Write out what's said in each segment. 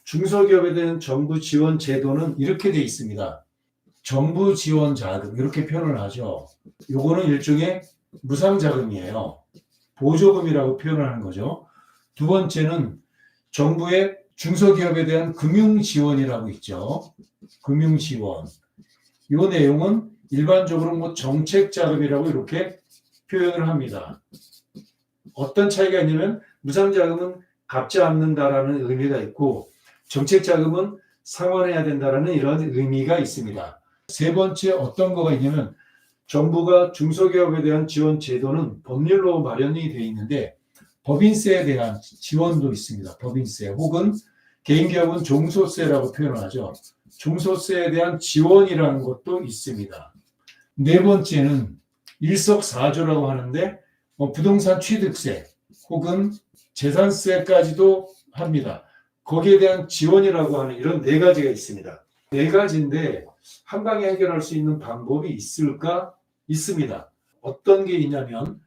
중소기업에 대한 정부 지원 제도는 이렇게 돼 있습니다. 정부 지원 자금 이렇게 표현을 하죠. 요거는 일종의 무상 자금이에요. 보조금이라고 표현을 하는 거죠. 두 번째는 정부의 중소기업에 대한 금융 지원이라고 있죠. 금융 지원. 이 내용은 일반적으로 뭐 정책 자금이라고 이렇게 표현을 합니다. 어떤 차이가 있냐면 무상 자금은 갚지 않는다라는 의미가 있고 정책 자금은 상환해야 된다라는 이런 의미가 있습니다. 세 번째 어떤 거가 있냐면 정부가 중소기업에 대한 지원 제도는 법률로 마련이 되어 있는데 법인세에 대한 지원도 있습니다. 법인세 혹은 개인기업은 종소세라고 표현하죠. 종소세에 대한 지원이라는 것도 있습니다. 네 번째는 일석사조라고 하는데 부동산 취득세 혹은 재산세까지도 합니다. 거기에 대한 지원이라고 하는 이런 네 가지가 있습니다. 네 가지인데 한 방에 해결할 수 있는 방법이 있을까? 있습니다. 어떤 게 있냐면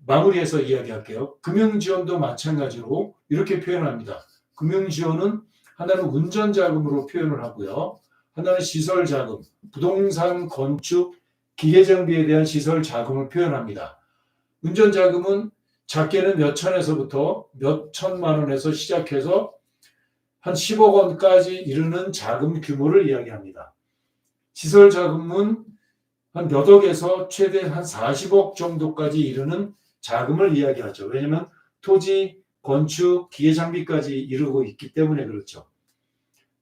마무리해서 이야기할게요. 금융지원도 마찬가지로 이렇게 표현합니다. 금융지원은 하나는 운전자금으로 표현을 하고요. 하나는 시설자금, 부동산 건축, 기계정비에 대한 시설자금을 표현합니다. 운전자금은 작게는 몇 천에서부터 몇 천만 원에서 시작해서 한 10억 원까지 이르는 자금 규모를 이야기합니다. 시설자금은 한 몇 억에서 최대 한 40억 정도까지 이르는 자금을 이야기하죠. 왜냐하면 토지, 건축, 기계장비까지 이루고 있기 때문에 그렇죠.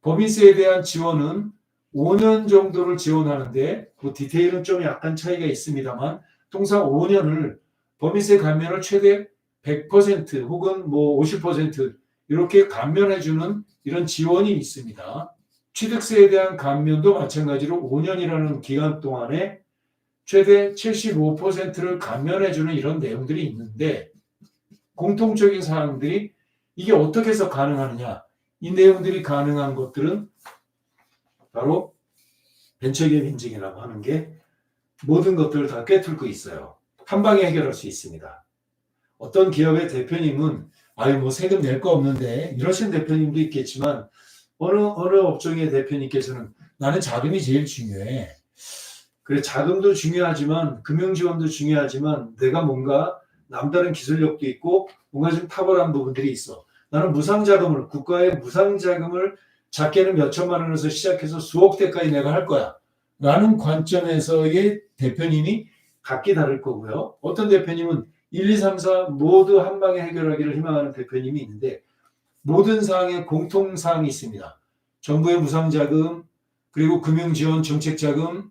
법인세에 대한 지원은 5년 정도를 지원하는데 그 디테일은 좀 약간 차이가 있습니다만 통상 5년을 법인세 감면을 최대 100% 혹은 뭐 50% 이렇게 감면해주는 이런 지원이 있습니다. 취득세에 대한 감면도 마찬가지로 5년이라는 기간 동안에 최대 75%를 감면해주는 이런 내용들이 있는데 공통적인 사항들이 이게 어떻게 해서 가능하느냐. 이 내용들이 가능한 것들은 바로 벤처기업 인증이라고 하는 게 모든 것들을 다 꿰뚫고 있어요. 한 방에 해결할 수 있습니다. 어떤 기업의 대표님은 뭐 세금 낼 거 없는데 이러신 대표님도 있겠지만 어느 업종의 대표님께서는 나는 자금이 제일 중요해. 그래 자금도 중요하지만 금융지원도 중요하지만 내가 뭔가 남다른 기술력도 있고 뭔가 좀 탁월한 부분들이 있어. 나는 무상자금을 국가의 무상자금을 작게는 몇 천만 원에서 시작해서 수억 대까지 내가 할 거야. 라는 관점에서의 대표님이 각기 다를 거고요. 어떤 대표님은 1, 2, 3, 4 모두 한 방에 해결하기를 희망하는 대표님이 있는데 모든 사항에 공통사항이 있습니다. 정부의 무상자금, 그리고 금융지원 정책자금,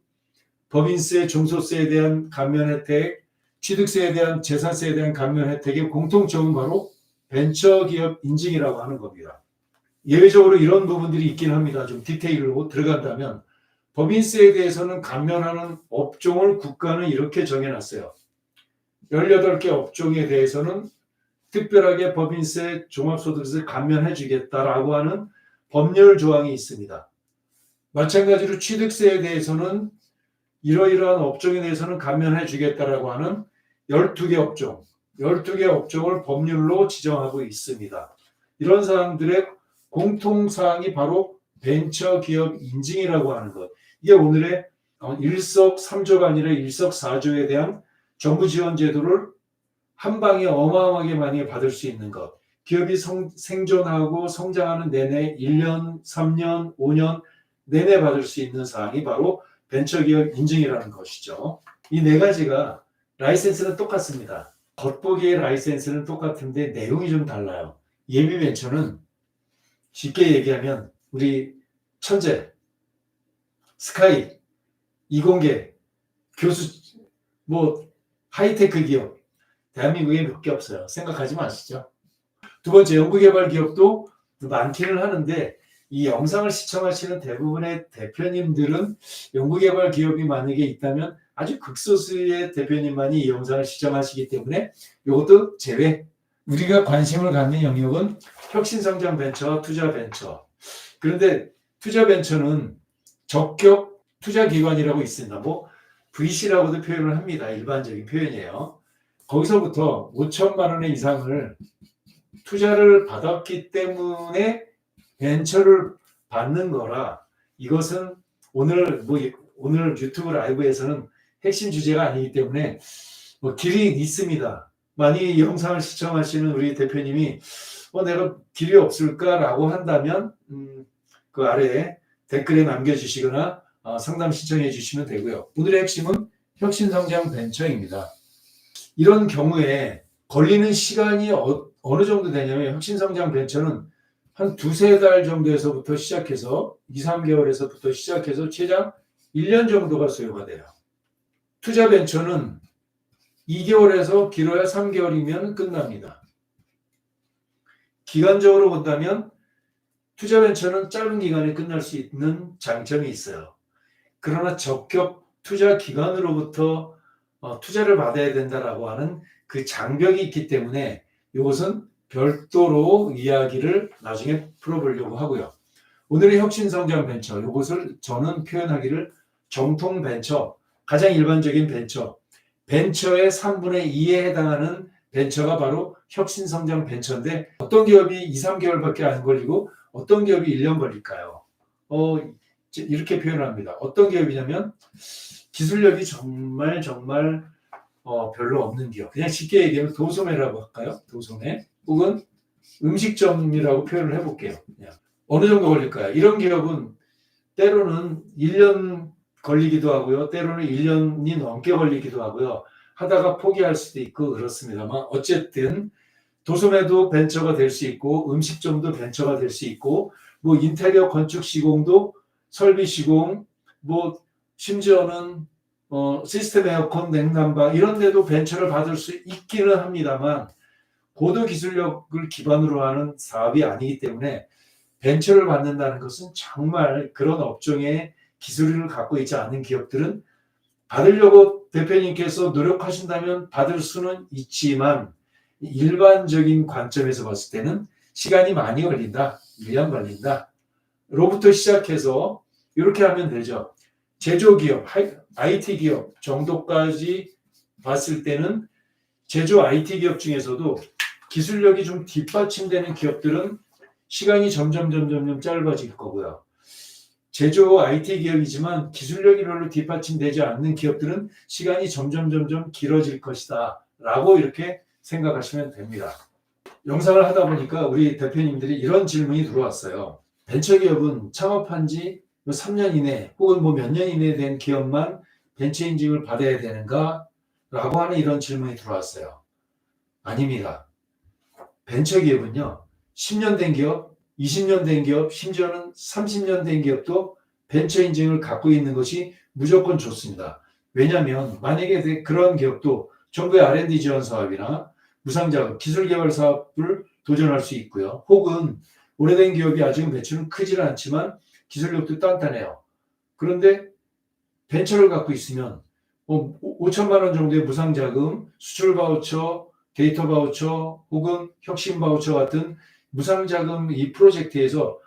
법인세, 종소세에 대한 감면 혜택, 취득세에 대한 재산세에 대한 감면 혜택의 공통점은 바로 벤처기업 인증이라고 하는 겁니다. 예외적으로 이런 부분들이 있긴 합니다. 좀 디테일로 들어간다면 법인세에 대해서는 감면하는 업종을 국가는 이렇게 정해놨어요. 18개 업종에 대해서는 특별하게 법인세 종합소득세를 감면해 주겠다라고 하는 법률 조항이 있습니다. 마찬가지로 취득세에 대해서는 이러이러한 업종에 대해서는 감면해 주겠다라고 하는 12개 업종을 법률로 지정하고 있습니다. 이런 사항들의 공통사항이 바로 벤처기업 인증이라고 하는 것. 이게 오늘의 일석삼조가 아니라 일석사조에 대한 정부 지원 제도를 한 방에 어마어마하게 많이 받을 수 있는 것. 기업이 생존하고 성장하는 내내 1년, 3년, 5년 내내 받을 수 있는 사항이 바로 벤처기업 인증이라는 것이죠. 이 네 가지가 라이센스는 똑같습니다. 겉보기의 라이센스는 똑같은데 내용이 좀 달라요. 예비벤처는 쉽게 얘기하면 우리 천재, 스카이, 이공계, 교수, 하이테크 기업 대한민국에 몇 개 없어요. 생각하지 마시죠. 두 번째 연구개발 기업도 많기는 하는데 이 영상을 시청하시는 대부분의 대표님들은 연구개발 기업이 만약에 있다면 아주 극소수의 대표님만이 이 영상을 시청하시기 때문에 이것도 제외. 우리가 관심을 갖는 영역은 혁신성장 벤처, 투자 벤처. 그런데 투자 벤처는 적격 투자기관이라고 있습니다. VC라고도 표현을 합니다. 일반적인 표현이에요. 거기서부터 5천만 원 이상을 투자를 받았기 때문에 벤처를 받는 거라 이것은 오늘 유튜브 라이브에서는 핵심 주제가 아니기 때문에 길이 있습니다. 만약 이 영상을 시청하시는 우리 대표님이 내가 길이 없을까라고 한다면 그 아래에 댓글에 남겨주시거나 상담 신청해 주시면 되고요. 오늘의 핵심은 혁신성장 벤처입니다. 이런 경우에 걸리는 시간이 어느 정도 되냐면 혁신성장 벤처는 한 두세 달 정도에서부터 시작해서 2, 3개월에서부터 시작해서 최장 1년 정도가 소요가 돼요. 투자 벤처는 2개월에서 길어야 3개월이면 끝납니다. 기간적으로 본다면 투자 벤처는 짧은 기간에 끝날 수 있는 장점이 있어요. 그러나 적격 투자 기관으로부터 투자를 받아야 된다라고 하는 그 장벽이 있기 때문에 이것은 별도로 이야기를 나중에 풀어보려고 하고요. 오늘의 혁신성장 벤처, 이것을 저는 표현하기를 정통 벤처, 가장 일반적인 벤처의 3분의 2에 해당하는 벤처가 바로 혁신성장 벤처인데 어떤 기업이 2, 3개월밖에 안 걸리고 어떤 기업이 1년 걸릴까요? 이렇게 표현합니다. 어떤 기업이냐면 기술력이 정말 별로 없는 기업. 그냥 쉽게 얘기하면 도소매라고 할까요? 도소매. 혹은 음식점이라고 표현을 해볼게요. 그냥. 어느 정도 걸릴까요? 이런 기업은 때로는 1년 걸리기도 하고요. 때로는 1년이 넘게 걸리기도 하고요. 하다가 포기할 수도 있고 그렇습니다만 어쨌든 도소매도 벤처가 될 수 있고 음식점도 벤처가 될 수 있고 인테리어 건축 시공도 설비 시공 심지어는 시스템 에어컨 냉난방 이런 데도 벤처를 받을 수 있기는 합니다만 고도 기술력을 기반으로 하는 사업이 아니기 때문에 벤처를 받는다는 것은 정말 그런 업종에 기술을 갖고 있지 않은 기업들은 받으려고 대표님께서 노력하신다면 받을 수는 있지만 일반적인 관점에서 봤을 때는 시간이 많이 걸린다. 1년 걸린다. 로부터 시작해서 이렇게 하면 되죠. 제조기업, IT 기업 정도까지 봤을 때는 제조 IT 기업 중에서도 기술력이 좀 뒷받침되는 기업들은 시간이 점점 짧아질 거고요. 제조 IT 기업이지만 기술력이 별로 뒷받침되지 않는 기업들은 시간이 점점 길어질 것이다 라고 이렇게 생각하시면 됩니다. 영상을 하다 보니까 우리 대표님들이 이런 질문이 들어왔어요. 벤처기업은 창업한 지 3년 이내 혹은 몇 년 이내에 된 기업만 벤처 인증을 받아야 되는가? 라고 하는 이런 질문이 들어왔어요. 아닙니다. 벤처기업은요. 10년 된 기업, 20년 된 기업, 심지어는 30년 된 기업도 벤처 인증을 갖고 있는 것이 무조건 좋습니다. 왜냐하면 만약에 그런 기업도 정부의 R&D 지원 사업이나 무상자금, 기술개발 사업을 도전할 수 있고요. 혹은 오래된 기업이 아직은 매출은 크지는 않지만 기술력도 단단해요. 그런데 벤처를 갖고 있으면 5천만 원 정도의 무상자금, 수출 바우처, 데이터 바우처 혹은 혁신 바우처 같은 무상자금 이 프로젝트에서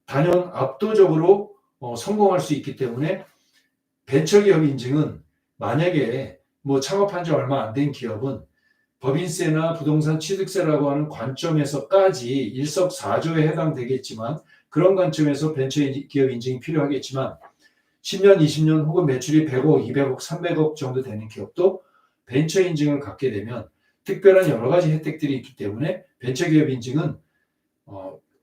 단연 압도적으로 성공할 수 있기 때문에 벤처기업 인증은 만약에 창업한 지 얼마 안 된 기업은 법인세나 부동산 취득세라고 하는 관점에서까지 일석사조에 해당되겠지만 그런 관점에서 벤처기업 인증이 필요하겠지만 10년, 20년 혹은 매출이 100억, 200억, 300억 정도 되는 기업도 벤처 인증을 갖게 되면 특별한 여러 가지 혜택들이 있기 때문에 벤처기업 인증은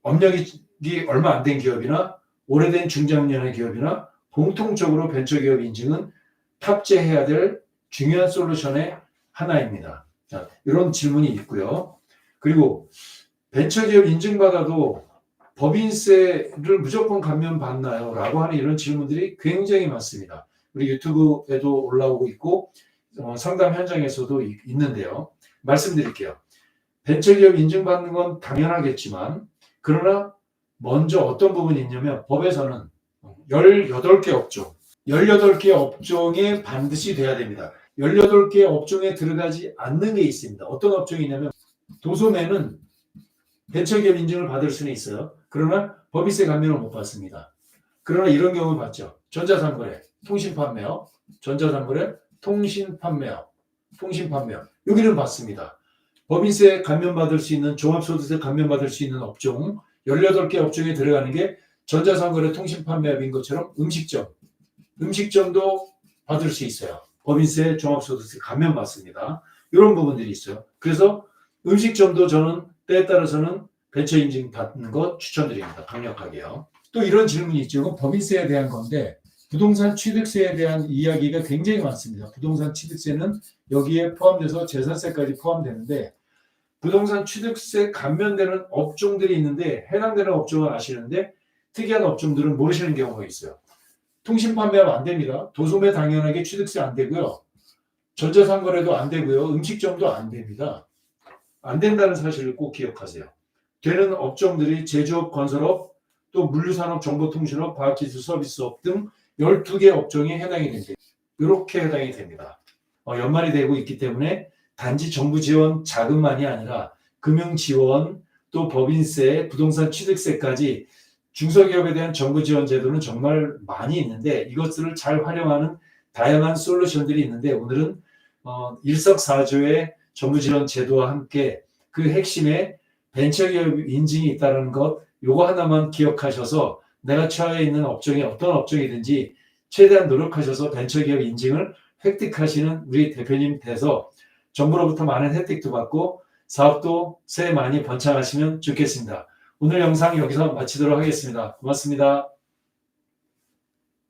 업력이 얼마 안 된 기업이나 오래된 중장년의 기업이나 공통적으로 벤처기업 인증은 탑재해야 될 중요한 솔루션의 하나입니다. 자, 이런 질문이 있고요. 그리고 벤처기업 인증받아도 법인세를 무조건 감면받나요? 라고 하는 이런 질문들이 굉장히 많습니다. 우리 유튜브에도 올라오고 있고 상담 현장에서도 있는데요. 말씀드릴게요. 벤처기업 인증받는 건 당연하겠지만 그러나 먼저 어떤 부분이 있냐면 법에서는 18개 업종, 18개 업종에 반드시 돼야 됩니다. 18개 업종에 들어가지 않는 게 있습니다. 어떤 업종이냐면 도소매는 벤처기업 인증을 받을 수는 있어요. 그러나 법인세 감면을 못 받습니다. 그러나 이런 경우 봤죠. 전자상거래, 통신판매업, 전자상거래, 통신판매업, 통신판매업. 여기는 받습니다. 법인세 감면받을 수 있는 종합소득세 감면받을 수 있는 업종 18개 업종에 들어가는 게 전자상거래 통신판매업인 것처럼 음식점도 받을 수 있어요. 법인세, 종합소득세 감면 받습니다. 이런 부분들이 있어요. 그래서 음식점도 저는 때에 따라서는 벤처 인증 받는 거 추천드립니다. 강력하게요. 또 이런 질문이 있죠. 이건 법인세에 대한 건데 부동산 취득세에 대한 이야기가 굉장히 많습니다. 부동산 취득세는 여기에 포함돼서 재산세까지 포함되는데 부동산 취득세 감면되는 업종들이 있는데 해당되는 업종은 아시는데 특이한 업종들은 모르시는 경우가 있어요. 통신 판매하면 안 됩니다. 도소매 당연하게 취득세 안 되고요. 전자상거래도 안 되고요. 음식점도 안 됩니다. 안 된다는 사실을 꼭 기억하세요. 되는 업종들이 제조업, 건설업, 또 물류산업, 정보통신업, 과학기술 서비스업 등 12개 업종에 해당이 됩니다. 이렇게 해당이 됩니다. 연말이 되고 있기 때문에 단지 정부 지원 자금만이 아니라 금융 지원, 또 법인세, 부동산 취득세까지 중소기업에 대한 정부 지원 제도는 정말 많이 있는데 이것들을 잘 활용하는 다양한 솔루션들이 있는데 오늘은 일석사조의 정부 지원 제도와 함께 그 핵심에 벤처기업 인증이 있다는 것 요거 하나만 기억하셔서 내가 처해 있는 업종이 어떤 업종이든지 최대한 노력하셔서 벤처기업 인증을 획득하시는 우리 대표님 돼서 정부로부터 많은 혜택도 받고 사업도 새해 많이 번창하시면 좋겠습니다. 오늘 영상 여기서 마치도록 하겠습니다. 고맙습니다.